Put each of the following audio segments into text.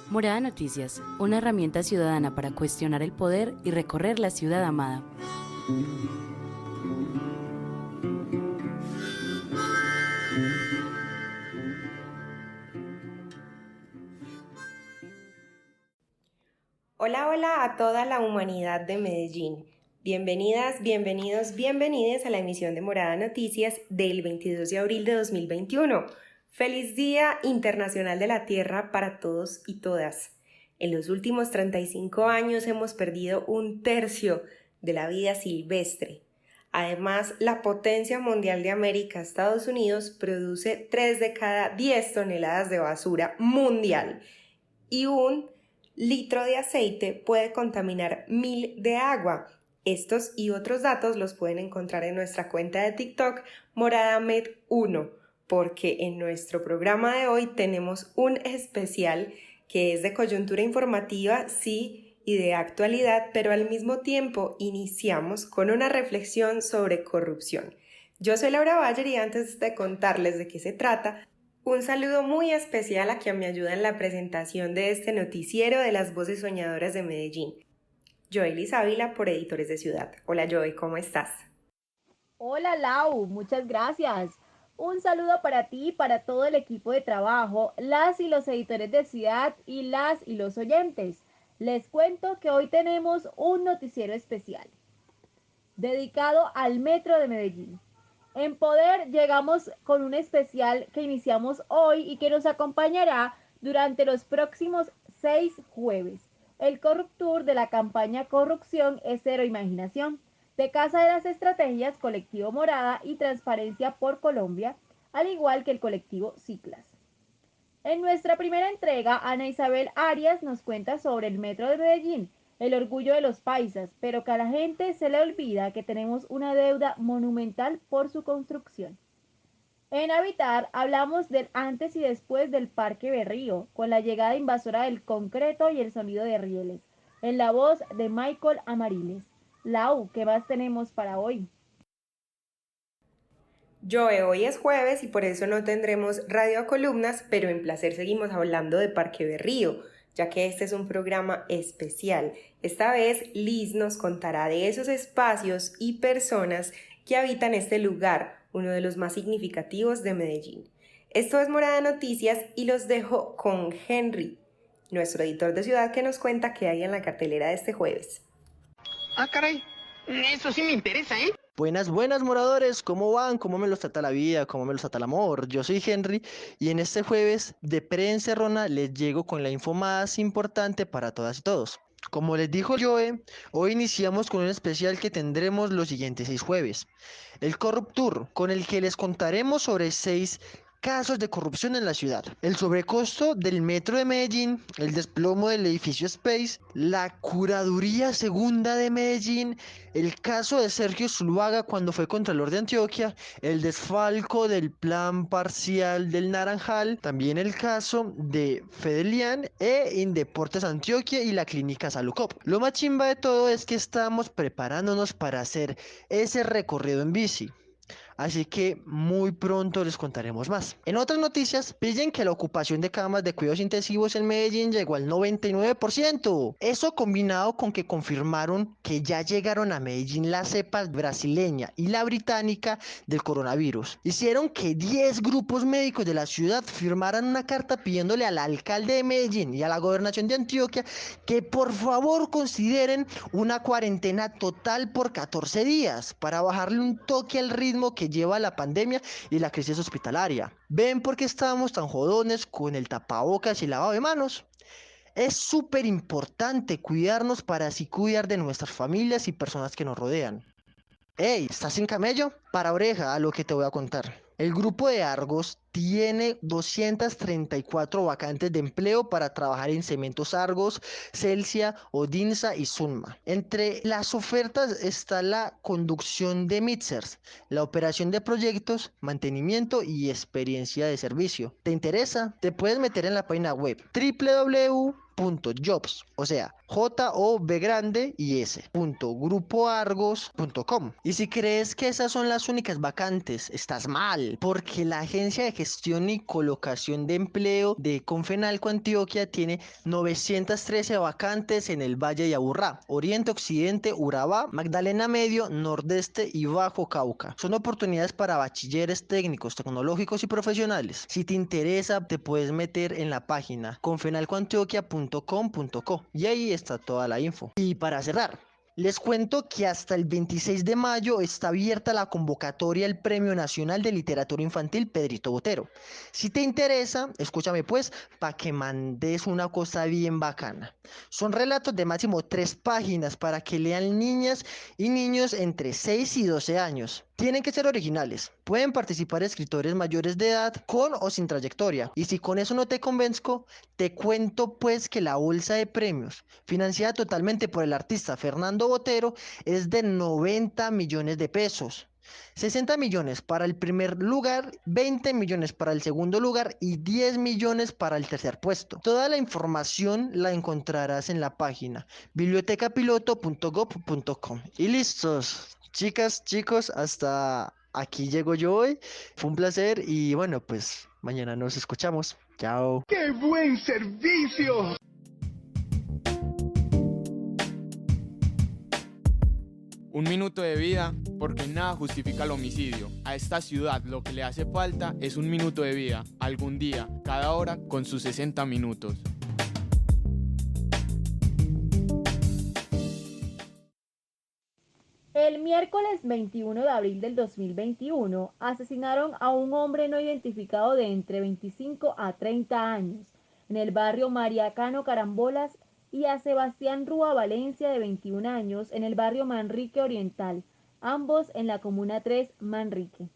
Morada Noticias, una herramienta ciudadana para cuestionar el poder y recorrer la ciudad amada. Hola, hola a toda la humanidad de Medellín. Bienvenidas, bienvenidos, bienvenides a la emisión de Morada Noticias del 22 de abril de 2021. Feliz Día Internacional de la Tierra para todos y todas. En los últimos 35 años hemos perdido un tercio de la vida silvestre. Además, la potencia mundial de América, Estados Unidos, produce 3 de cada 10 toneladas de basura mundial y un litro de aceite puede contaminar 1000 de agua. Estos y otros datos los pueden encontrar en nuestra cuenta de TikTok MoradaMed1, porque en nuestro programa de hoy tenemos un especial que es de coyuntura informativa, sí, y de actualidad, pero al mismo tiempo iniciamos con una reflexión sobre corrupción. Yo soy Laura Bayer y antes de contarles de qué se trata, un saludo muy especial a quien me ayuda en la presentación de este noticiero de las voces soñadoras de Medellín. Joelis Ávila por Editores de Ciudad. Hola Joey, ¿cómo estás? Hola Lau, muchas gracias. Un saludo para ti y para todo el equipo de trabajo, las y los editores de Ciudad y las y los oyentes. Les cuento que hoy tenemos un noticiero especial dedicado al Metro de Medellín. En Poder llegamos con un especial que iniciamos hoy y que nos acompañará durante los próximos 6 jueves. El Corruptur de la campaña Corrupción es Cero Imaginación, de Casa de las Estrategias, Colectivo Morada y Transparencia por Colombia, al igual que el colectivo Ciclas. En nuestra primera entrega, Ana Isabel Arias nos cuenta sobre el Metro de Medellín, el orgullo de los paisas, pero que a la gente se le olvida que tenemos una deuda monumental por su construcción. En Habitar hablamos del antes y después del Parque Berrío, con la llegada invasora del concreto y el sonido de rieles, en la voz de Michael Amariles. Lau, ¿qué más tenemos para hoy? Joe, hoy es jueves y por eso no tendremos radio a columnas, pero en Placer seguimos hablando de Parque Berrío, ya que este es un programa especial. Esta vez Liz nos contará de esos espacios y personas que habitan este lugar, uno de los más significativos de Medellín. Esto es Morada Noticias y los dejo con Henry, nuestro editor de ciudad, que nos cuenta qué hay en la cartelera de este jueves. Ah, caray, eso sí me interesa, ¿eh? Buenas, buenas moradores, ¿cómo van? ¿Cómo me los trata la vida? ¿Cómo me los trata el amor? Yo soy Henry y en este jueves de Prensa Rona les llego con la info más importante para todas y todos. Como les dijo Joe, hoy iniciamos con un especial que tendremos los siguientes 6 jueves. El Corruptur, con el que les contaremos sobre 6 casos de corrupción en la ciudad, el sobrecosto del metro de Medellín, el desplomo del edificio Space, la curaduría segunda de Medellín, el caso de Sergio Zuluaga cuando fue Contralor de Antioquia, el desfalco del plan parcial del Naranjal, también el caso de Fedelian e Indeportes Antioquia y la clínica Salucop. Lo más chimba de todo es que estamos preparándonos para hacer ese recorrido en bici. Así que muy pronto les contaremos más. En otras noticias, pillen que la ocupación de camas de cuidados intensivos en Medellín llegó al 99%. Eso combinado con que confirmaron que ya llegaron a Medellín las cepas brasileña y la británica del coronavirus. Hicieron que 10 grupos médicos de la ciudad firmaran una carta pidiéndole al alcalde de Medellín y a la gobernación de Antioquia que por favor consideren una cuarentena total por 14 días para bajarle un toque al ritmo que lleva la pandemia y la crisis hospitalaria. ¿Ven por qué estamos tan jodones con el tapabocas y lavado de manos? Es súper importante cuidarnos para así cuidar de nuestras familias y personas que nos rodean. Hey, ¿estás sin camello? Para oreja a lo que te voy a contar. El grupo de Argos tiene 234 vacantes de empleo para trabajar en Cementos Argos, Celsia, Odinsa y Sunma. Entre las ofertas está la conducción de mixers, la operación de proyectos, mantenimiento y experiencia de servicio. ¿Te interesa? Te puedes meter en la página web www.argos.com jobs, o sea, J-O-B grande y S, grupoargos.com. Y si crees que esas son las únicas vacantes, estás mal, porque la Agencia de Gestión y Colocación de Empleo de Confenalco Antioquia tiene 913 vacantes en el Valle de Aburrá, Oriente, Occidente, Urabá, Magdalena Medio, Nordeste y Bajo Cauca. Son oportunidades para bachilleres técnicos, tecnológicos y profesionales. Si te interesa, te puedes meter en la página confenalcoantioquia.com.co y ahí está toda la info. Y para cerrar, les cuento que hasta el 26 de mayo está abierta la convocatoria al Premio Nacional de Literatura Infantil Pedrito Botero. Si te interesa, escúchame pues, para que mandes una cosa bien bacana. Son relatos de máximo 3 páginas para que lean niñas y niños entre 6 y 12 años. Tienen que ser originales. Pueden participar escritores mayores de edad con o sin trayectoria. Y si con eso no te convenzco, te cuento pues que la bolsa de premios, financiada totalmente por el artista Fernando Botero, es de 90 millones de pesos. 60 millones para el primer lugar, 20 millones para el segundo lugar y 10 millones para el tercer puesto. Toda la información la encontrarás en la página bibliotecapiloto.gov.com. Y listos. Chicas, chicos, hasta aquí llego yo hoy. Fue un placer y bueno, pues mañana nos escuchamos. Chao. ¡Qué buen servicio! Un minuto de vida, porque nada justifica el homicidio. A esta ciudad lo que le hace falta es un minuto de vida, algún día, cada hora, con sus 60 minutos. El miércoles 21 de abril del 2021 asesinaron a un hombre no identificado de entre 25 a 30 años en el barrio Mariacano Carambolas y a Sebastián Rúa Valencia de 21 años en el barrio Manrique Oriental, ambos en la comuna 3 Manrique.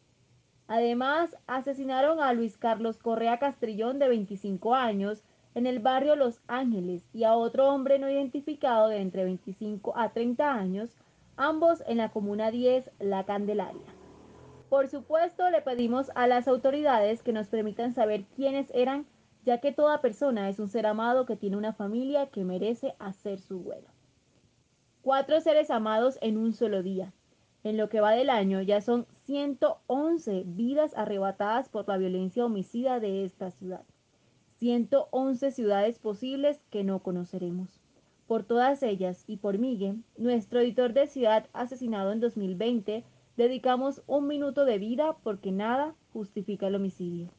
Además, asesinaron a Luis Carlos Correa Castrillón de 25 años en el barrio Los Ángeles y a otro hombre no identificado de entre 25 a 30 años, ambos en la comuna 10 La Candelaria. Por supuesto, le pedimos a las autoridades que nos permitan saber quiénes eran, ya que toda persona es un ser amado que tiene una familia que merece hacer su duelo. 4 seres amados en un solo día. En lo que va del año ya son 111 vidas arrebatadas por la violencia homicida de esta ciudad. 111 ciudades posibles que no conoceremos. Por todas ellas y por Miguel, nuestro editor de Ciudad asesinado en 2020, dedicamos un minuto de vida porque nada justifica el homicidio.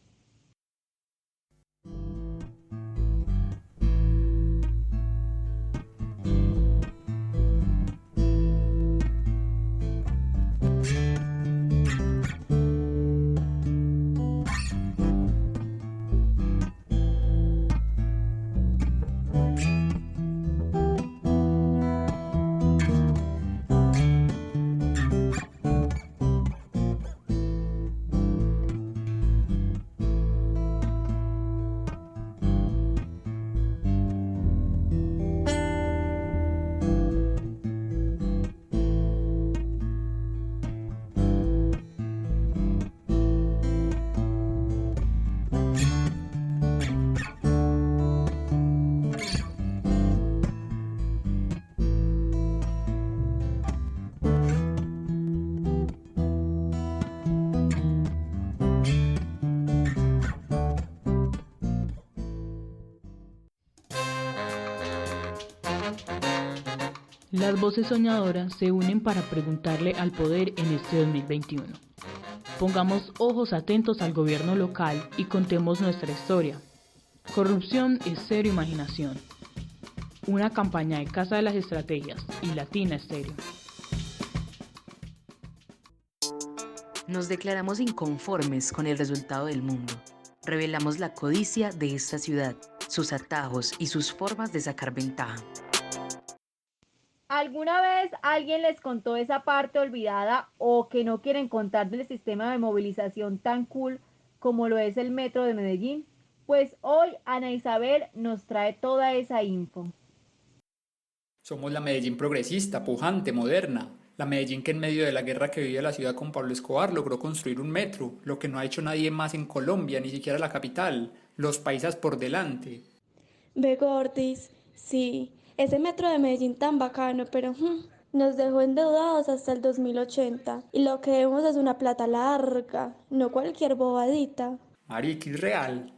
Las voces soñadoras se unen para preguntarle al poder en este 2021. Pongamos ojos atentos al gobierno local y contemos nuestra historia. Corrupción es cero imaginación. Una campaña de Casa de las Estrategias y Latina Estéreo. Nos declaramos inconformes con el resultado del mundo. Revelamos la codicia de esta ciudad, sus atajos y sus formas de sacar ventaja. ¿Alguna vez alguien les contó esa parte olvidada o que no quieren contar del sistema de movilización tan cool como lo es el metro de Medellín? Pues hoy Ana Isabel nos trae toda esa info. Somos la Medellín progresista, pujante, moderna. La Medellín que en medio de la guerra que vivía la ciudad con Pablo Escobar logró construir un metro, lo que no ha hecho nadie más en Colombia, ni siquiera la capital. Los paisas por delante. Ve Gordis, Sí, ese metro de Medellín tan bacano, pero nos dejó endeudados hasta el 2080 y lo que vemos es una plata larga, no cualquier bobadita. Marica, es real.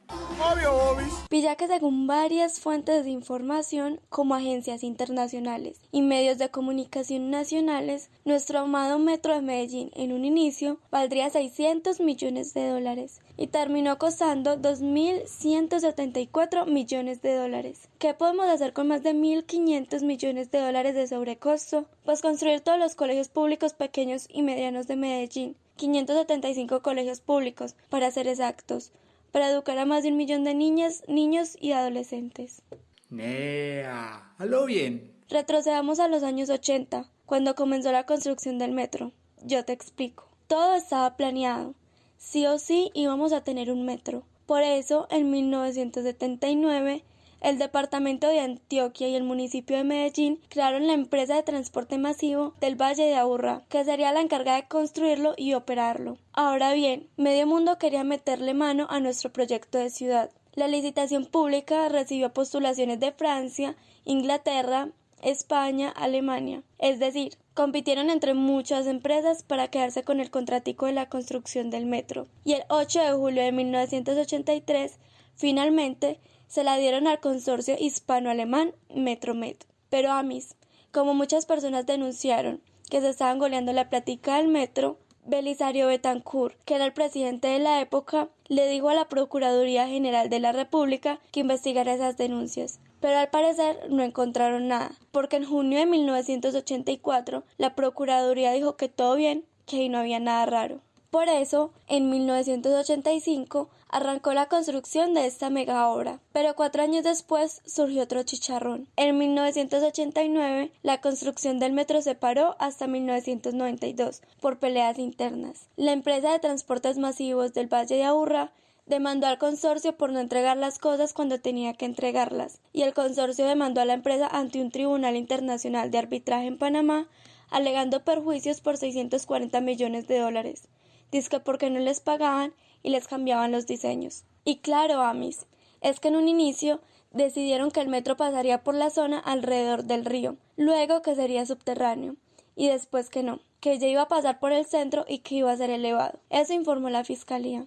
Pilla que según varias fuentes de información, como agencias internacionales y medios de comunicación nacionales, nuestro amado metro de Medellín en un inicio valdría 600 millones de dólares y terminó costando 2.174 millones de dólares. ¿Qué podemos hacer con más de 1.500 millones de dólares de sobrecosto? Pues construir todos los colegios públicos pequeños y medianos de Medellín, 575 colegios públicos, para ser exactos, para educar a más de 1 millón de niñas, niños y adolescentes. Nea, hazlo bien. Retrocedamos a los años 80, cuando comenzó la construcción del metro. Yo te explico. Todo estaba planeado. Sí o sí íbamos a tener un metro. Por eso, en 1979, el departamento de Antioquia y el municipio de Medellín crearon la empresa de transporte masivo del Valle de Aburrá, que sería la encargada de construirlo y operarlo. Ahora bien, medio mundo quería meterle mano a nuestro proyecto de ciudad. La licitación pública recibió postulaciones de Francia, Inglaterra, España, Alemania. Es decir, compitieron entre muchas empresas para quedarse con el contratico de la construcción del metro. Y el 8 de julio de 1983, finalmente, se la dieron al consorcio hispano-alemán Metromed. Pero Amis, como muchas personas denunciaron que se estaban goleando la plática del metro, Belisario Betancur, que era el presidente de la época, le dijo a la Procuraduría General de la República que investigara esas denuncias. Pero al parecer no encontraron nada, porque en junio de 1984 la Procuraduría dijo que todo bien, que ahí no había nada raro. Por eso, en 1985 arrancó la construcción de esta mega obra, pero 4 años después surgió otro chicharrón. En 1989 la construcción del metro se paró hasta 1992 por peleas internas. La empresa de transportes masivos del Valle de Aburrá demandó al consorcio por no entregar las cosas cuando tenía que entregarlas, y el consorcio demandó a la empresa ante un tribunal internacional de arbitraje en Panamá, alegando perjuicios por 640 millones de dólares. Dizque porque no les pagaban y les cambiaban los diseños. Y claro, Amis, es que en un inicio decidieron que el metro pasaría por la zona alrededor del río, luego que sería subterráneo, y después que no, que ya iba a pasar por el centro y que iba a ser elevado. Eso informó la fiscalía.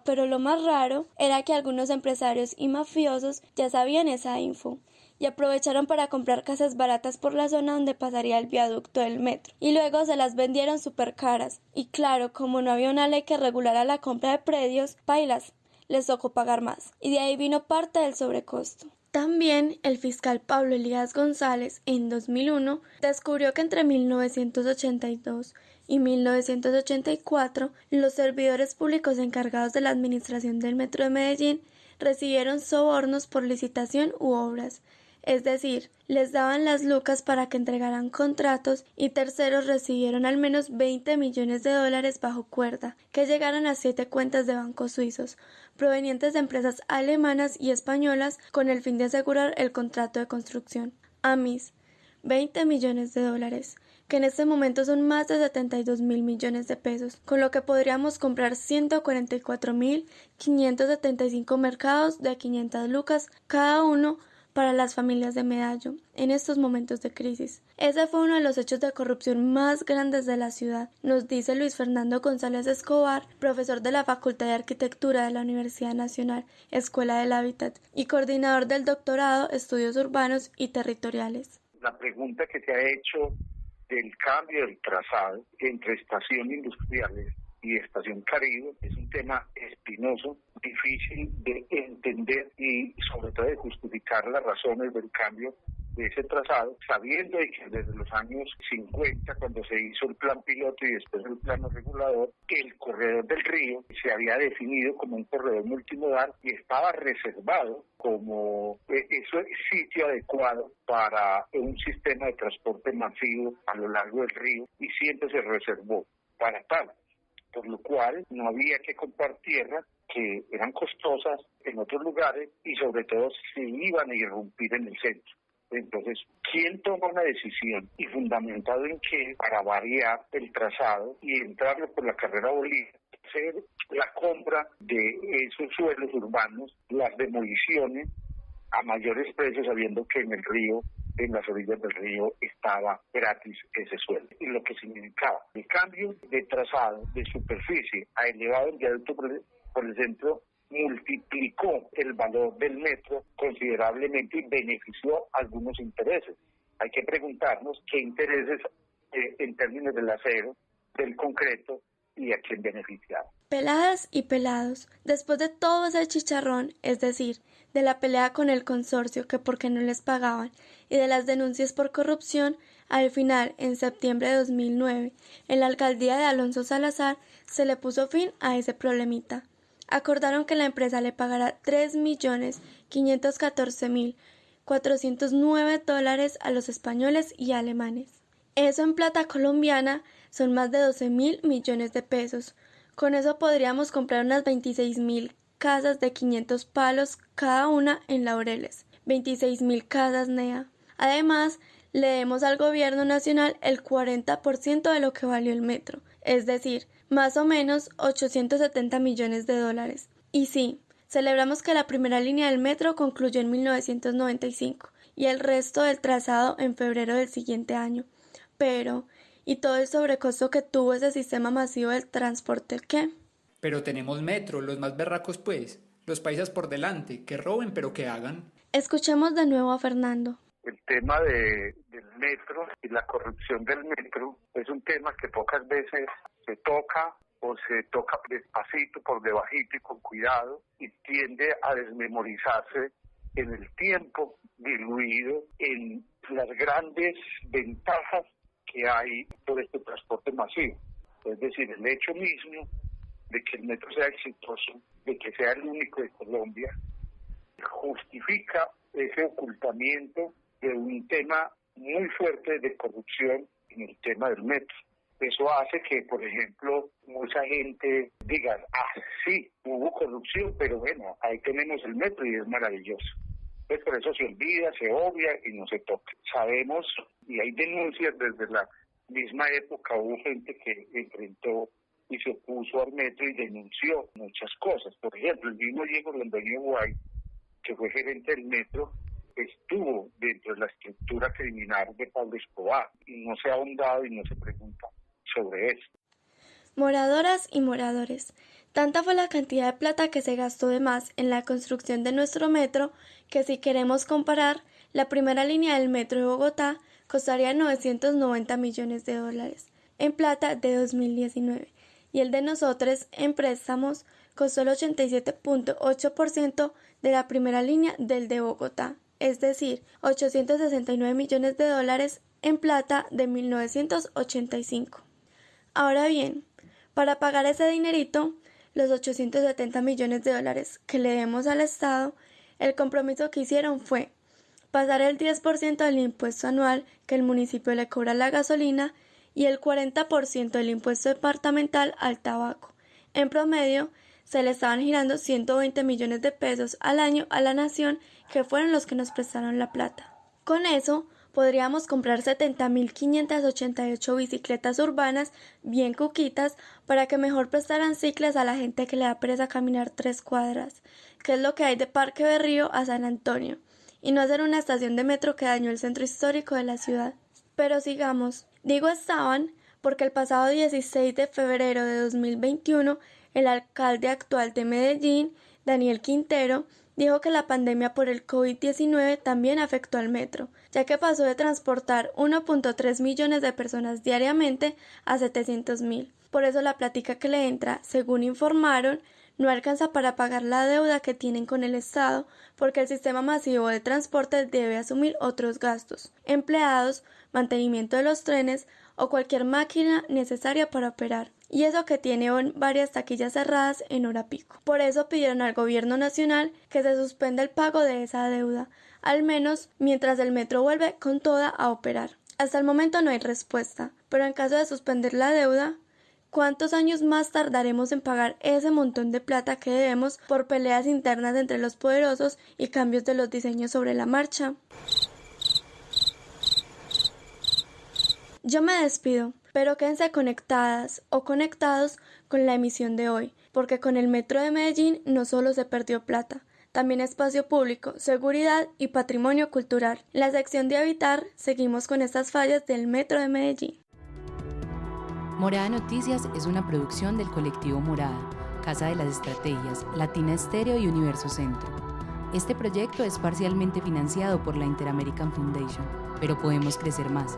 Pero lo más raro era que algunos empresarios y mafiosos ya sabían esa info y aprovecharon para comprar casas baratas por la zona donde pasaría el viaducto del metro, y luego se las vendieron súper caras. Y claro, como no había una ley que regulara la compra de predios, pailas, les tocó pagar más, y de ahí vino parte del sobrecosto. También el fiscal Pablo Elías González, en 2001, descubrió que entre 1982 y 1984 los servidores públicos encargados de la administración del metro de Medellín recibieron sobornos por licitación u obras. Es decir, les daban las lucas para que entregaran contratos y terceros recibieron al menos 20 millones de dólares bajo cuerda, que llegaron a 7 cuentas de bancos suizos, provenientes de empresas alemanas y españolas con el fin de asegurar el contrato de construcción. Amis, 20 millones de dólares, que en este momento son más de 72.000 millones de pesos, con lo que podríamos comprar 144.575 mercados de 500 lucas cada uno para las familias de Medallo en estos momentos de crisis. Ese fue uno de los hechos de corrupción más grandes de la ciudad, nos dice Luis Fernando González Escobar, profesor de la Facultad de Arquitectura de la Universidad Nacional, Escuela del Hábitat, y coordinador del doctorado Estudios Urbanos y Territoriales. La pregunta que se ha hecho del cambio del trazado entre estación industriales y Estación Caribe es un tema espinoso, difícil de entender y sobre todo de justificar las razones del cambio de ese trazado, sabiendo que desde los años 50, cuando se hizo el plan piloto y después el plano regulador, el corredor del río se había definido como un corredor multimodal y estaba reservado como sitio adecuado para un sistema de transporte masivo a lo largo del río, y siempre se reservó para tal, por lo cual no había que comprar tierra que eran costosas en otros lugares y sobre todo se iban a irrumpir en el centro. Entonces, ¿quién toma una decisión y fundamentado en qué para variar el trazado y entrarle por la carrera Bolívar, hacer la compra de esos suelos urbanos, las demoliciones, a mayores precios, sabiendo que en el río, en las orillas del río, estaba gratis ese suelo. Y lo que significaba el cambio de trazado, de superficie a elevado el viaducto por el centro, multiplicó el valor del metro considerablemente y benefició a algunos intereses. Hay que preguntarnos qué intereses en términos del acero, del concreto, y a quién beneficiaba. Peladas y pelados, después de todo ese chicharrón, es decir, de la pelea con el consorcio que porque no les pagaban y de las denuncias por corrupción, al final, en septiembre de 2009, en la alcaldía de Alonso Salazar se le puso fin a ese problemita. Acordaron que la empresa le pagará $3.514.409 a los españoles y alemanes. Eso en plata colombiana son más de 12.000 millones de pesos. Con eso podríamos comprar unas 26.000 casas de 500 palos cada una en Laureles. 26.000 casas, Nea. Además, le demos al gobierno nacional el 40% de lo que valió el metro, es decir, más o menos 870 millones de dólares. Y sí, celebramos que la primera línea del metro concluyó en 1995 y el resto del trazado en febrero del siguiente año. Pero, ¿y todo el sobrecosto que tuvo ese sistema masivo del transporte qué? Pero tenemos metro, los más berracos pues, los paisas por delante, que roben pero que hagan. Escuchemos de nuevo a Fernando. El tema del metro y la corrupción del metro es un tema que pocas veces se toca o se toca despacito, por debajito y con cuidado, y tiende a desmemorizarse en el tiempo, diluido en las grandes ventajas que hay por este transporte masivo. Es decir, el hecho mismo de que el metro sea exitoso, de que sea el único de Colombia, justifica ese ocultamiento de un tema muy fuerte de corrupción en el tema del metro. Eso hace que, por ejemplo, mucha gente diga, sí, hubo corrupción, pero bueno, ahí tenemos el metro y es maravilloso. Pues por eso se olvida, se obvia y no se toca. Sabemos, y hay denuncias desde la misma época, hubo gente que enfrentó y se opuso al metro y denunció muchas cosas. Por ejemplo, el mismo Diego Londoño Guay, que fue gerente del metro, estuvo dentro de la estructura criminal de Pablo Escobar y no se ha ahondado y no se pregunta sobre eso. Moradoras y moradores, tanta fue la cantidad de plata que se gastó de más en la construcción de nuestro metro que si queremos comparar, la primera línea del metro de Bogotá costaría 990 millones de dólares en plata de 2019 y el de nosotros en préstamos costó el 87.8% de la primera línea del de Bogotá, es decir, 869 millones de dólares en plata de 1985. Ahora bien, para pagar ese dinerito, los 870 millones de dólares que le debemos al Estado, el compromiso que hicieron fue pasar el 10% del impuesto anual que el municipio le cobra a la gasolina y el 40% del impuesto departamental al tabaco. En promedio, se le estaban girando 120 millones de pesos al año a la nación, que fueron los que nos prestaron la plata. Con eso, podríamos comprar 70.588 bicicletas urbanas bien cuquitas para que mejor prestaran cicles a la gente que le da pereza caminar 3 cuadras, que es lo que hay de Parque Berrío a San Antonio, y no hacer una estación de metro que dañó el centro histórico de la ciudad. Pero sigamos. Digo estaban porque el pasado 16 de febrero de 2021 el alcalde actual de Medellín, Daniel Quintero, dijo que la pandemia por el COVID-19 también afectó al metro, ya que pasó de transportar 1.3 millones de personas diariamente a 700.000. Por eso la plática que le entra, según informaron, no alcanza para pagar la deuda que tienen con el Estado, porque el sistema masivo de transporte debe asumir otros gastos, empleados, mantenimiento de los trenes o cualquier máquina necesaria para operar. Y eso que tiene varias taquillas cerradas en hora pico. Por eso pidieron al gobierno nacional que se suspenda el pago de esa deuda, al menos mientras el metro vuelve con toda a operar. Hasta el momento no hay respuesta, pero en caso de suspender la deuda, ¿cuántos años más tardaremos en pagar ese montón de plata que debemos por peleas internas entre los poderosos y cambios de los diseños sobre la marcha? Yo me despido, pero quédense conectadas o conectados con la emisión de hoy, porque con el metro de Medellín no solo se perdió plata, también espacio público, seguridad y patrimonio cultural. En la sección de habitar, seguimos con estas fallas del Metro de Medellín. Morada Noticias es una producción del colectivo Morada, Casa de las Estrategias, Latina Estéreo y Universo Centro. Este proyecto es parcialmente financiado por la Inter-American Foundation, pero podemos crecer más.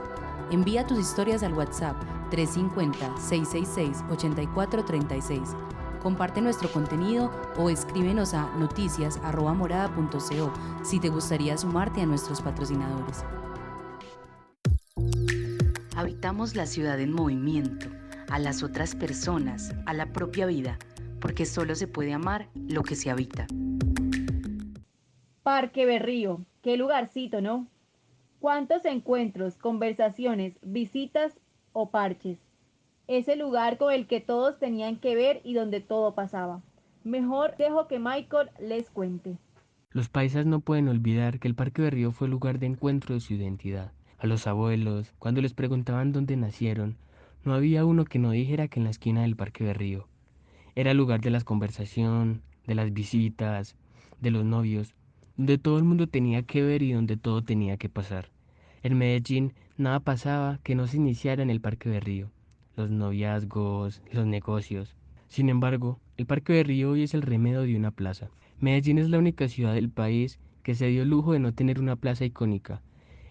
Envía tus historias al WhatsApp 350-666-8436. Comparte nuestro contenido o escríbenos a noticias@morada.co si te gustaría sumarte a nuestros patrocinadores. Habitamos la ciudad en movimiento, a las otras personas, a la propia vida, porque solo se puede amar lo que se habita. Parque Berrío, qué lugarcito, ¿no? ¿Cuántos encuentros, conversaciones, visitas o parches? Ese lugar con el que todos tenían que ver y donde todo pasaba. Mejor dejo que Michael les cuente. Los paisas no pueden olvidar que el Parque Berrío fue el lugar de encuentro de su identidad. A los abuelos, cuando les preguntaban dónde nacieron, no había uno que no dijera que en la esquina del Parque Berrío. Era el lugar de la conversación, de las visitas, de los novios, donde todo el mundo tenía que ver y donde todo tenía que pasar. En Medellín nada pasaba que no se iniciara en el Parque Berrío. Los noviazgos, los negocios. Sin embargo, el Parque Berrío hoy es el remedio de una plaza. Medellín es la única ciudad del país que se dio el lujo de no tener una plaza icónica,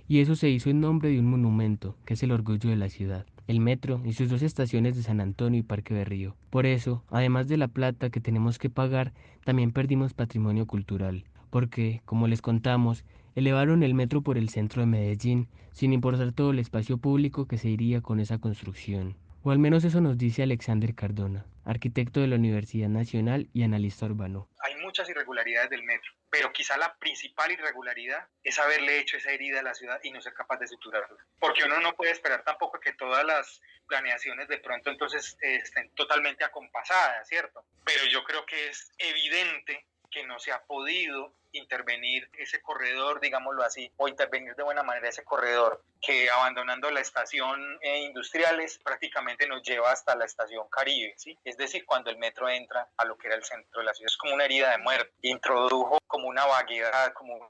y eso se hizo en nombre de un monumento, que es el orgullo de la ciudad, el metro y sus dos estaciones de San Antonio y Parque Berrío. Por eso, además de la plata que tenemos que pagar, también perdimos patrimonio cultural, porque, como les contamos, elevaron el metro por el centro de Medellín, sin importar todo el espacio público que se iría con esa construcción. O al menos eso nos dice Alexander Cardona, arquitecto de la Universidad Nacional y analista urbano. Hay muchas irregularidades del metro, pero quizá la principal irregularidad es haberle hecho esa herida a la ciudad y no ser capaz de suturarla. Porque uno no puede esperar tampoco que todas las planeaciones de pronto entonces estén totalmente acompasadas, ¿cierto? Pero yo creo que es evidente que no se ha podido intervenir ese corredor, digámoslo así, o intervenir de buena manera ese corredor que abandonando la estación Industriales prácticamente nos lleva hasta la estación Caribe, ¿sí? Es decir, cuando el metro entra a lo que era el centro de la ciudad, es como una herida de muerte, introdujo como una vaguedad, como un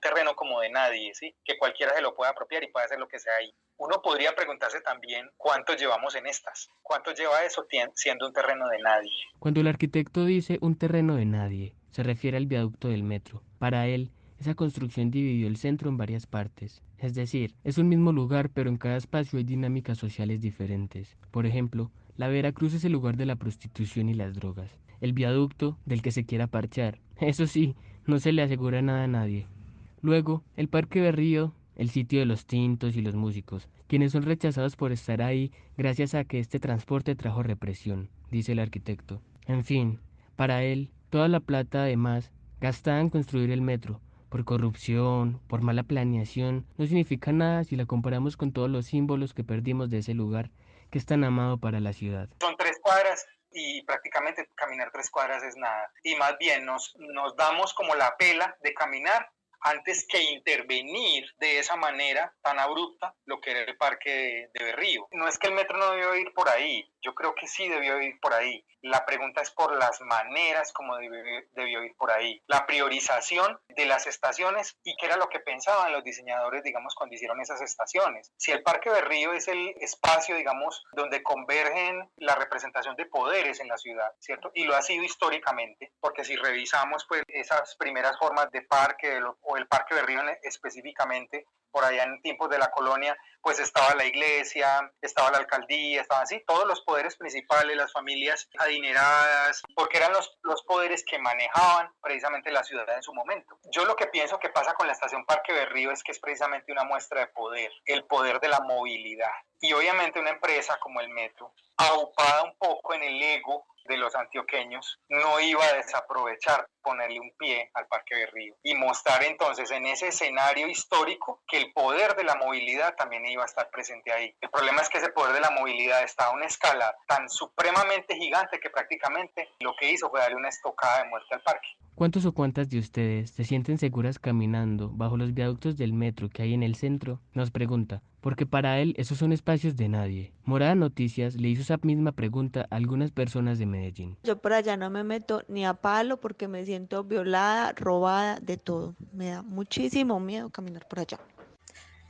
terreno como de nadie, ¿sí? Que cualquiera se lo pueda apropiar y puede hacer lo que sea ahí. Uno podría preguntarse también cuánto llevamos en estas, cuánto lleva eso siendo un terreno de nadie. Cuando el arquitecto dice un terreno de nadie, se refiere al viaducto del metro. Para él, esa construcción dividió el centro en varias partes. Es decir, es un mismo lugar, pero en cada espacio hay dinámicas sociales diferentes. Por ejemplo, la Veracruz es el lugar de la prostitución y las drogas. El viaducto, del que se quiera parchar. Eso sí, no se le asegura nada a nadie. Luego, el Parque Berrío, el sitio de los tintos y los músicos, quienes son rechazados por estar ahí gracias a que este transporte trajo represión, dice el arquitecto. En fin, para él, toda la plata además gastada en construir el metro, por corrupción, por mala planeación, no significa nada si la comparamos con todos los símbolos que perdimos de ese lugar que es tan amado para la ciudad. Son 3 cuadras y prácticamente caminar 3 cuadras es nada. Y más bien nos damos como la pela de caminar antes que intervenir de esa manera tan abrupta lo que era el Parque de Berrío. No es que el metro no debió ir por ahí, yo creo que sí debió ir por ahí. La pregunta es por las maneras como debió ir por ahí. La priorización de las estaciones y qué era lo que pensaban los diseñadores, digamos, cuando hicieron esas estaciones. Si el Parque Berrío es el espacio, digamos, donde convergen la representación de poderes en la ciudad, ¿cierto? Y lo ha sido históricamente, porque si revisamos pues esas primeras formas de parque o el Parque Berrío específicamente, por allá en tiempos de la colonia, pues estaba la iglesia, estaba la alcaldía, estaban así, todos los poderes principales, las familias adineradas, porque eran los poderes que manejaban precisamente la ciudad en su momento. Yo lo que pienso que pasa con la estación Parque Berrío es que es precisamente una muestra de poder, el poder de la movilidad. Y obviamente una empresa como el metro, aupada un poco en el ego de los antioqueños, no iba a desaprovechar ponerle un pie al Parque Berrío y mostrar entonces en ese escenario histórico que el poder de la movilidad también iba a estar presente ahí. El problema es que ese poder de la movilidad está a una escala tan supremamente gigante que prácticamente lo que hizo fue darle una estocada de muerte al parque. ¿Cuántos o cuántas de ustedes se sienten seguras caminando bajo los viaductos del metro que hay en el centro? Nos pregunta, porque para él esos son espacios de nadie. Morada Noticias le hizo esa misma pregunta a algunas personas de Medellín. Yo por allá no me meto ni a palo porque me siento violada, robada, de todo. Me da muchísimo miedo caminar por allá.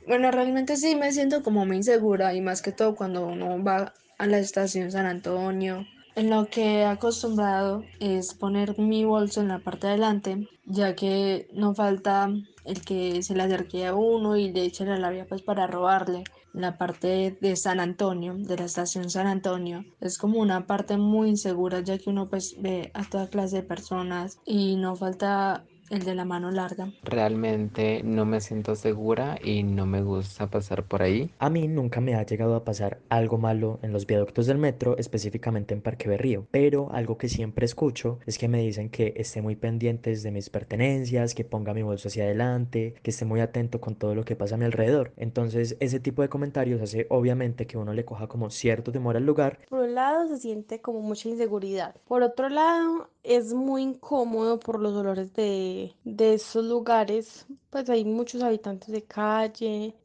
Bueno, realmente sí me siento como muy insegura y más que todo cuando uno va a la estación San Antonio. En lo que he acostumbrado es poner mi bolso en la parte de adelante, ya que no falta el que se le acerque a uno y le eche la labia pues para robarle. La parte de San Antonio, de la estación San Antonio, es como una parte muy insegura, ya que uno pues ve a toda clase de personas y no falta el de la mano larga. Realmente no me siento segura y no me gusta pasar por ahí. A mí nunca me ha llegado a pasar algo malo en los viaductos del metro, específicamente en Parque Berrío, pero algo que siempre escucho es que me dicen que esté muy pendientes de mis pertenencias, que ponga mi bolso hacia adelante, que esté muy atento con todo lo que pasa a mi alrededor. Entonces ese tipo de comentarios hace obviamente que uno le coja como cierto temor al lugar. Por un lado se siente como mucha inseguridad. Por otro lado es muy incómodo por los olores de esos lugares. Pues hay muchos habitantes de calle,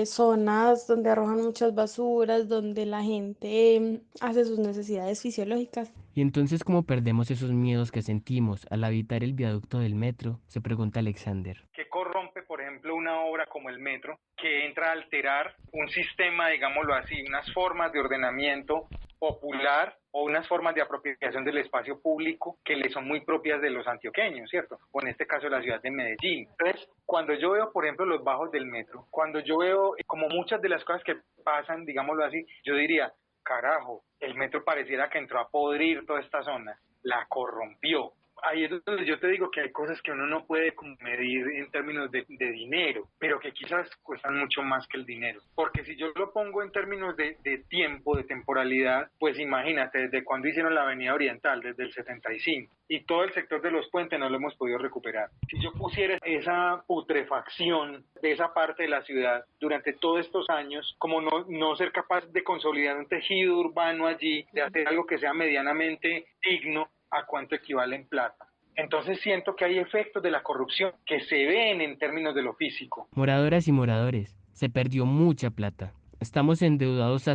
zonas donde arrojan muchas basuras, donde la gente hace sus necesidades fisiológicas. Y entonces, ¿cómo perdemos esos miedos que sentimos al habitar el viaducto del metro? Se pregunta Alexander. Que corrompe, por ejemplo, una obra como el metro, que entra a alterar un sistema, digámoslo así, unas formas de ordenamiento popular o unas formas de apropiación del espacio público que le son muy propias de los antioqueños, ¿cierto? O en este caso la ciudad de Medellín. Entonces, cuando yo veo, por ejemplo, los bajos del metro, cuando yo veo como muchas de las cosas que pasan, digámoslo así, yo diría, carajo, el metro pareciera que entró a podrir toda esta zona, la corrompió. Ahí es donde yo te digo que hay cosas que uno no puede medir en términos de dinero, pero que quizás cuestan mucho más que el dinero. Porque si yo lo pongo en términos de tiempo, de temporalidad, pues imagínate, desde cuando hicieron la Avenida Oriental, desde el 75, y todo el sector de los puentes no lo hemos podido recuperar. Si yo pusiera esa putrefacción de esa parte de la ciudad durante todos estos años, como no ser capaz de consolidar un tejido urbano allí, de hacer algo que sea medianamente digno, ¿a cuánto equivale en plata? Entonces siento que hay efectos de la corrupción que se ven en términos de lo físico. Moradoras y moradores, se perdió mucha plata. Estamos endeudados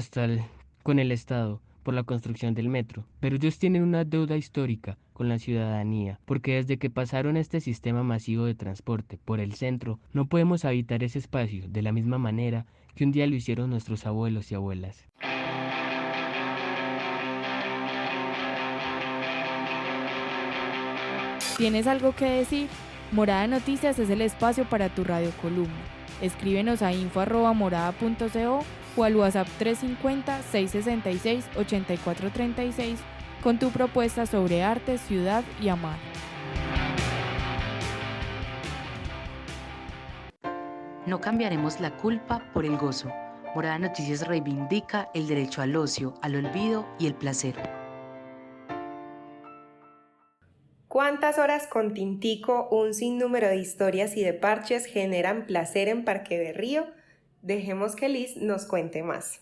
con el Estado por la construcción del metro, pero ellos tienen una deuda histórica con la ciudadanía, porque desde que pasaron este sistema masivo de transporte por el centro, no podemos habitar ese espacio de la misma manera que un día lo hicieron nuestros abuelos y abuelas. ¿Tienes algo que decir? Morada Noticias es el espacio para tu radiocolumna. Escríbenos a info@morada.co o al WhatsApp 350-666-8436 con tu propuesta sobre arte, ciudad y amar. No cambiaremos la culpa por el gozo. Morada Noticias reivindica el derecho al ocio, al olvido y el placer. ¿Cuántas horas con tintico, un sinnúmero de historias y de parches generan placer en Parque Berrío? Dejemos que Liz nos cuente más.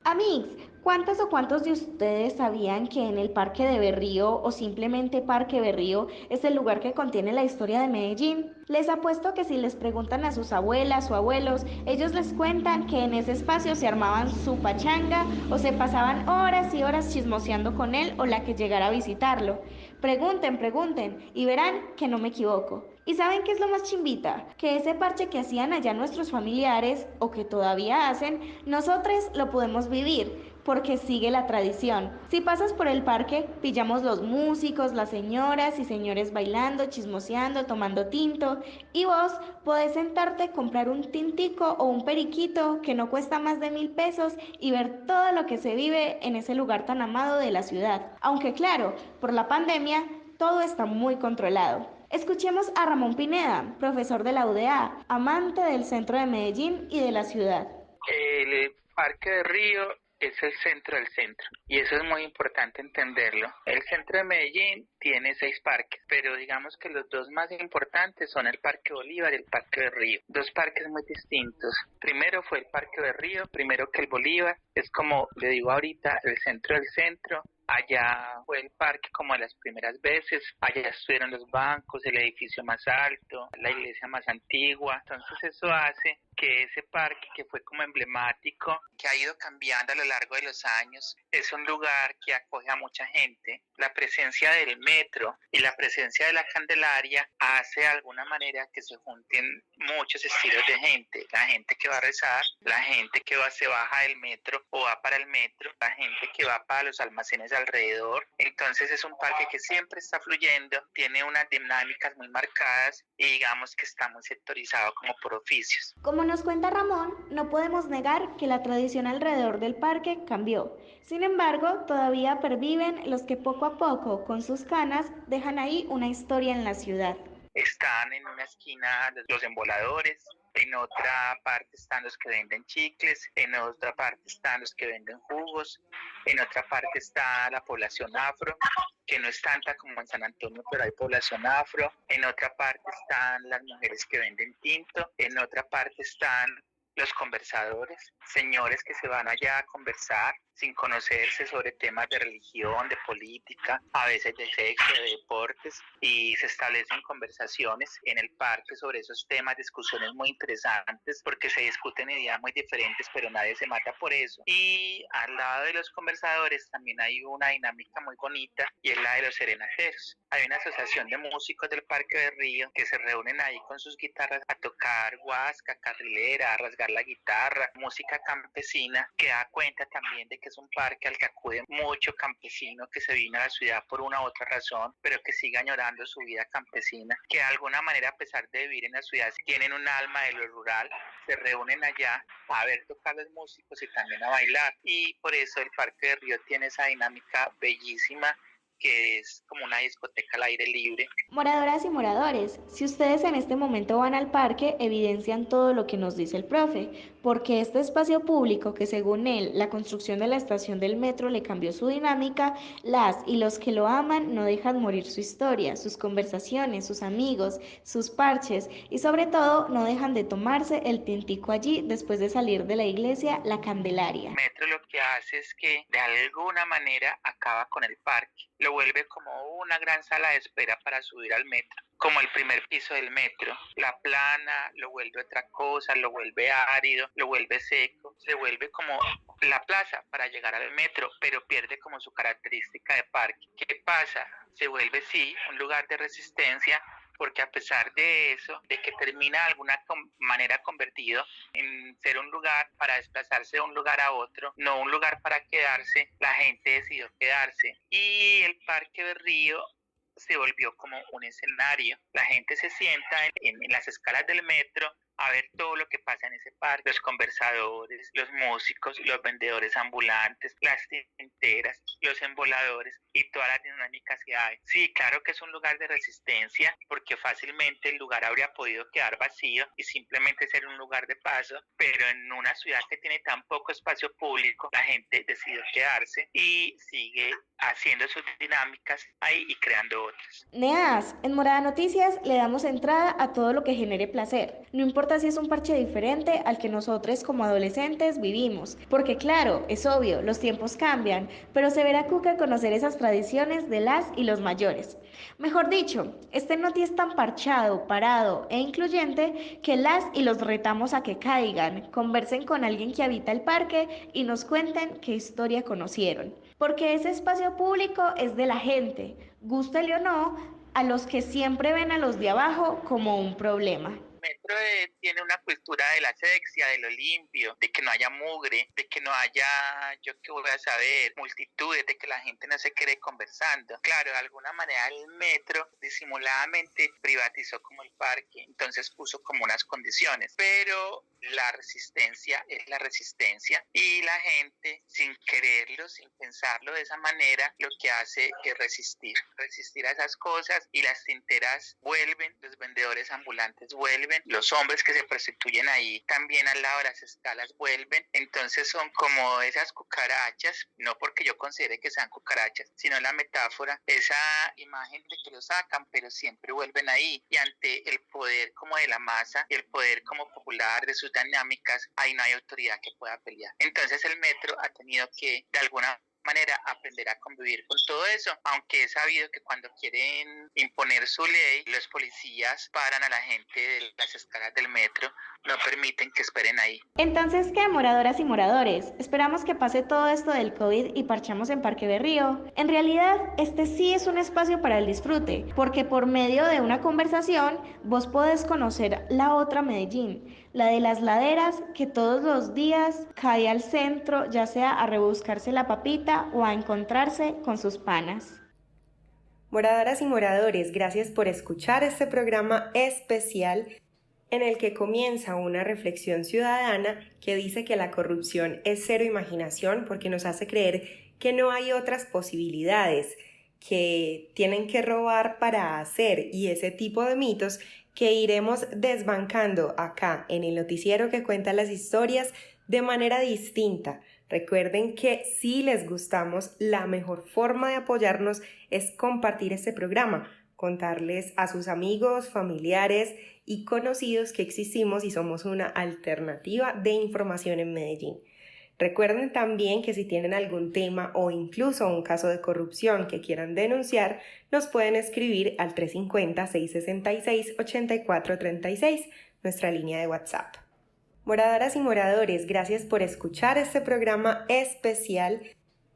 Amigos, ¿cuántas o cuántos de ustedes sabían que en el Parque de Berrío o simplemente Parque Berrío es el lugar que contiene la historia de Medellín? Les apuesto que si les preguntan a sus abuelas o abuelos, ellos les cuentan que en ese espacio se armaban su pachanga o se pasaban horas y horas chismoseando con él o la que llegara a visitarlo. Pregunten y verán que no me equivoco. ¿Y saben qué es lo más chimbita? Que ese parche que hacían allá nuestros familiares, o que todavía hacen, nosotros lo podemos vivir, porque sigue la tradición. Si pasas por el parque, pillamos los músicos, las señoras y señores bailando, chismoseando, tomando tinto, y vos podés sentarte, comprar un tintico o un periquito que no cuesta más de 1.000 pesos y ver todo lo que se vive en ese lugar tan amado de la ciudad. Aunque claro, por la pandemia, todo está muy controlado. Escuchemos a Ramón Pineda, profesor de la UDA, amante del centro de Medellín y de la ciudad. El Parque de Río es el centro del centro y eso es muy importante entenderlo. El centro de Medellín tiene 6 parques, pero digamos que los 2 más importantes son el Parque Bolívar y el Parque de Río. 2 parques muy distintos. Primero fue el Parque de Río, primero que el Bolívar. Es como le digo ahorita, el centro del centro. Allá fue el parque como las primeras veces, allá estuvieron los bancos, el edificio más alto, la iglesia más antigua, entonces eso hace que ese parque que fue como emblemático, que ha ido cambiando a lo largo de los años, es un lugar que acoge a mucha gente. La presencia del metro y la presencia de la Candelaria hace de alguna manera que se junten muchos estilos de gente. La gente que va a rezar, la gente que se baja del metro o va para el metro, la gente que va para los almacenes alrededor. Entonces es un parque que siempre está fluyendo, tiene unas dinámicas muy marcadas y digamos que está muy sectorizado como por oficios. Como nos cuenta Ramón, no podemos negar que la tradición alrededor del parque cambió. Sin embargo, todavía perviven los que poco a poco, con sus canas, dejan ahí una historia en la ciudad. Están en una esquina los emboladores, en otra parte están los que venden chicles, en otra parte están los que venden jugos, en otra parte está la población afro, que no es tanta como en San Antonio, pero hay población afro, en otra parte están las mujeres que venden tinto, en otra parte están los conversadores, señores que se van allá a conversar sin conocerse sobre temas de religión, de política, a veces de sexo, de deportes, y se establecen conversaciones en el parque sobre esos temas, discusiones muy interesantes, porque se discuten ideas muy diferentes, pero nadie se mata por eso. Y al lado de los conversadores también hay una dinámica muy bonita, y es la de los serenateros. Hay una asociación de músicos del Parque del Río que se reúnen ahí con sus guitarras a tocar guasca, carrilera, a rasgar la guitarra, música campesina, que da cuenta también de que es un parque al que acude mucho campesino que se vino a la ciudad por una u otra razón, pero que sigue añorando su vida campesina, que de alguna manera, a pesar de vivir en la ciudad, tienen un alma de lo rural, se reúnen allá a ver tocar los músicos y también a bailar. Y por eso el Parque del Río tiene esa dinámica bellísima, que es como una discoteca al aire libre. Moradoras y moradores, si ustedes en este momento van al parque, evidencian todo lo que nos dice el profe, porque este espacio público que según él, la construcción de la estación del metro le cambió su dinámica, las y los que lo aman no dejan morir su historia, sus conversaciones, sus amigos, sus parches y sobre todo no dejan de tomarse el tintico allí después de salir de la iglesia La Candelaria. El metro lo que hace es que de alguna manera acaba con el parque, lo vuelve como una gran sala de espera para subir al metro, como el primer piso del metro, la plana lo vuelve otra cosa, lo vuelve árido, lo vuelve seco, se vuelve como la plaza para llegar al metro, pero pierde como su característica de parque. ¿Qué pasa? Se vuelve sí un lugar de resistencia, porque a pesar de eso, de que termina de alguna manera convertido en ser un lugar para desplazarse de un lugar a otro, no un lugar para quedarse, la gente decidió quedarse. Y el Parque del Río se volvió como un escenario. La gente se sienta en las escalas del metro a ver todo lo que pasa en ese parque, los conversadores, los músicos, los vendedores ambulantes, las tinteras, los emboladores y todas las dinámicas que hay. Sí, claro que es un lugar de resistencia, porque fácilmente el lugar habría podido quedar vacío y simplemente ser un lugar de paso, pero en una ciudad que tiene tan poco espacio público, la gente decidió quedarse y sigue haciendo sus dinámicas ahí y creando otras. Neas, en Morada Noticias le damos entrada a todo lo que genere placer. No importa si es un parche diferente al que nosotros como adolescentes vivimos, porque claro, es obvio, los tiempos cambian, pero se verá cuca conocer esas tradiciones de las y los mayores. Mejor dicho, este noti es tan parchado, parado e incluyente que las y los retamos a que caigan, conversen con alguien que habita el parque y nos cuenten qué historia conocieron. Porque ese espacio público es de la gente, gústele o no, a los que siempre ven a los de abajo como un problema. Metro tiene una cultura de la asepsia, de lo limpio, de que no haya mugre, de que no haya, yo qué voy a saber, multitudes, de que la gente no se quede conversando. Claro, de alguna manera el metro disimuladamente privatizó como el parque, entonces puso como unas condiciones, pero la resistencia es la resistencia y la gente sin quererlo, sin pensarlo de esa manera, lo que hace es resistir a esas cosas y las tinteras vuelven, los vendedores ambulantes vuelven, los hombres que se prostituyen ahí también al lado de las escalas vuelven, entonces son como esas cucarachas, no porque yo considere que sean cucarachas, sino la metáfora, esa imagen de que lo sacan, pero siempre vuelven ahí, y ante el poder como de la masa, y el poder como popular de sus dinámicas, ahí no hay autoridad que pueda pelear. Entonces el metro ha tenido que de alguna manera aprender a convivir con todo eso, aunque he sabido que cuando quieren imponer su ley, los policías paran a la gente de las escalas del metro, no permiten que esperen ahí. Entonces, ¿qué, moradoras y moradores? Esperamos que pase todo esto del COVID y parchamos en Parque Berrío. En realidad, este sí es un espacio para el disfrute, porque por medio de una conversación, vos podés conocer la otra Medellín, la de las laderas que todos los días cae al centro, ya sea a rebuscarse la papita o a encontrarse con sus panas. Moradoras y moradores, gracias por escuchar este programa especial en el que comienza una reflexión ciudadana que dice que la corrupción es cero imaginación porque nos hace creer que no hay otras posibilidades, que tienen que robar para hacer y ese tipo de mitos que iremos desbancando acá en el noticiero que cuenta las historias de manera distinta. Recuerden que si les gustamos, la mejor forma de apoyarnos es compartir este programa, contarles a sus amigos, familiares y conocidos que existimos y somos una alternativa de información en Medellín. Recuerden también que si tienen algún tema o incluso un caso de corrupción que quieran denunciar, nos pueden escribir al 350-666-8436, nuestra línea de WhatsApp. Moradoras y moradores, gracias por escuchar este programa especial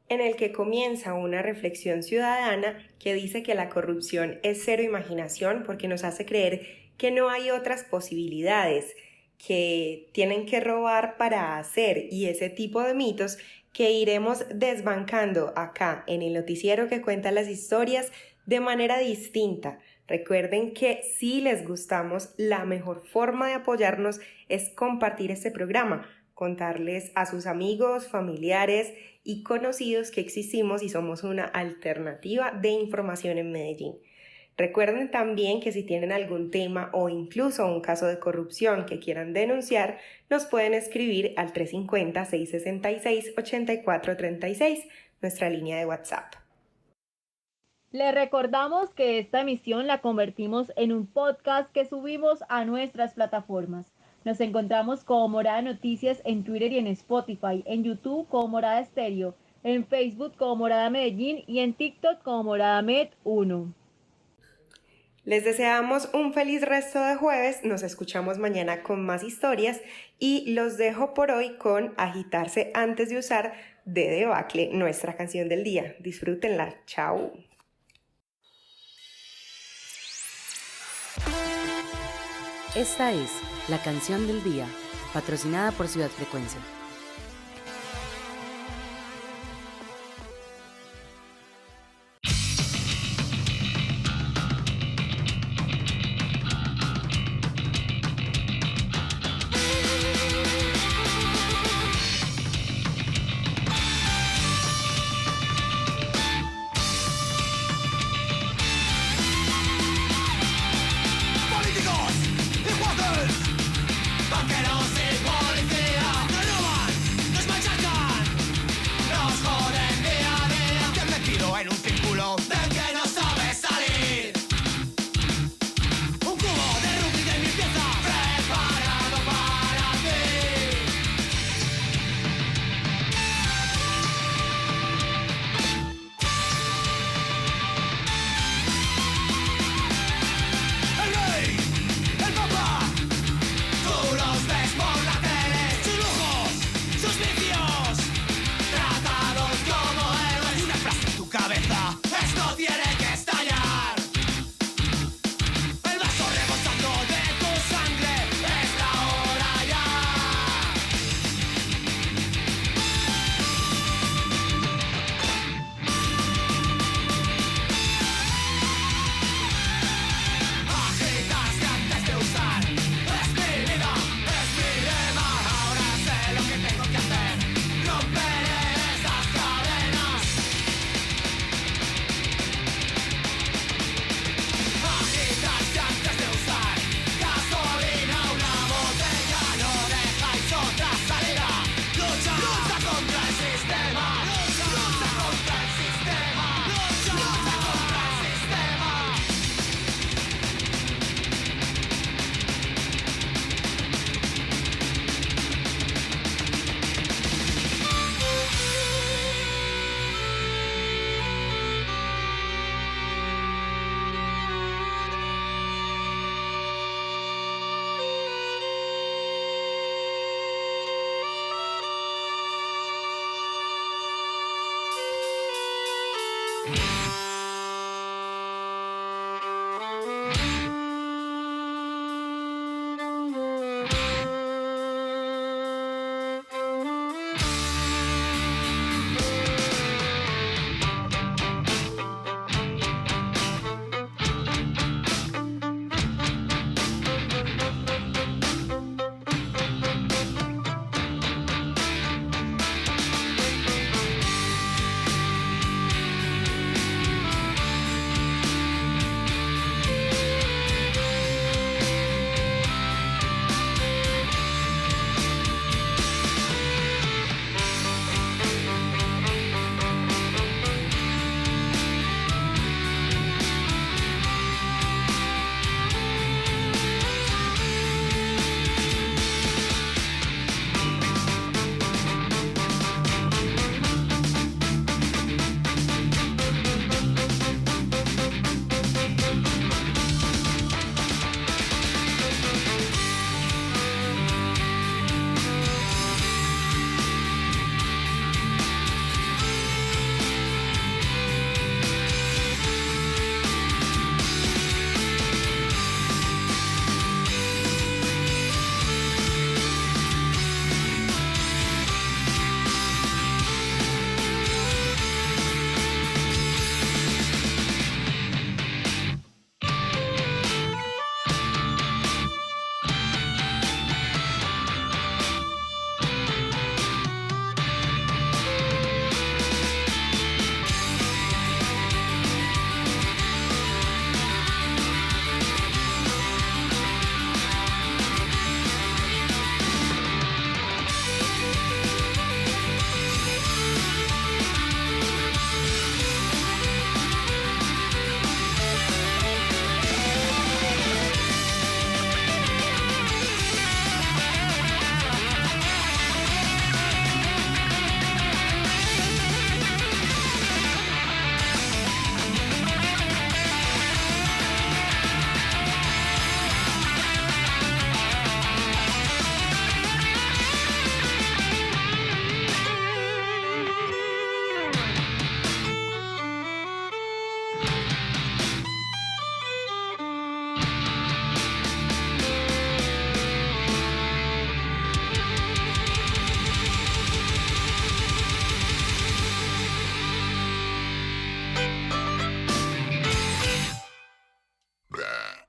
en el que comienza una reflexión ciudadana que dice que la corrupción es cero imaginación porque nos hace creer que no hay otras posibilidades, que tienen que robar para hacer y ese tipo de mitos que iremos desbancando acá en el noticiero que cuenta las historias de manera distinta. Recuerden que si les gustamos, la mejor forma de apoyarnos es compartir este programa, contarles a sus amigos, familiares y conocidos que existimos y somos una alternativa de información en Medellín. Recuerden también que si tienen algún tema o incluso un caso de corrupción que quieran denunciar, nos pueden escribir al 350-666-8436, nuestra línea de WhatsApp. Les recordamos que esta emisión la convertimos en un podcast que subimos a nuestras plataformas. Nos encontramos como Morada Noticias en Twitter y en Spotify, en YouTube como Morada Estéreo, en Facebook como Morada Medellín y en TikTok como Morada Med 1. Les deseamos un feliz resto de jueves, nos escuchamos mañana con más historias y los dejo por hoy con Agitarse antes de usar de Debacle, nuestra canción del día. Disfrútenla, chao. Esta es la canción del día, patrocinada por Ciudad Frecuencia. Cabeza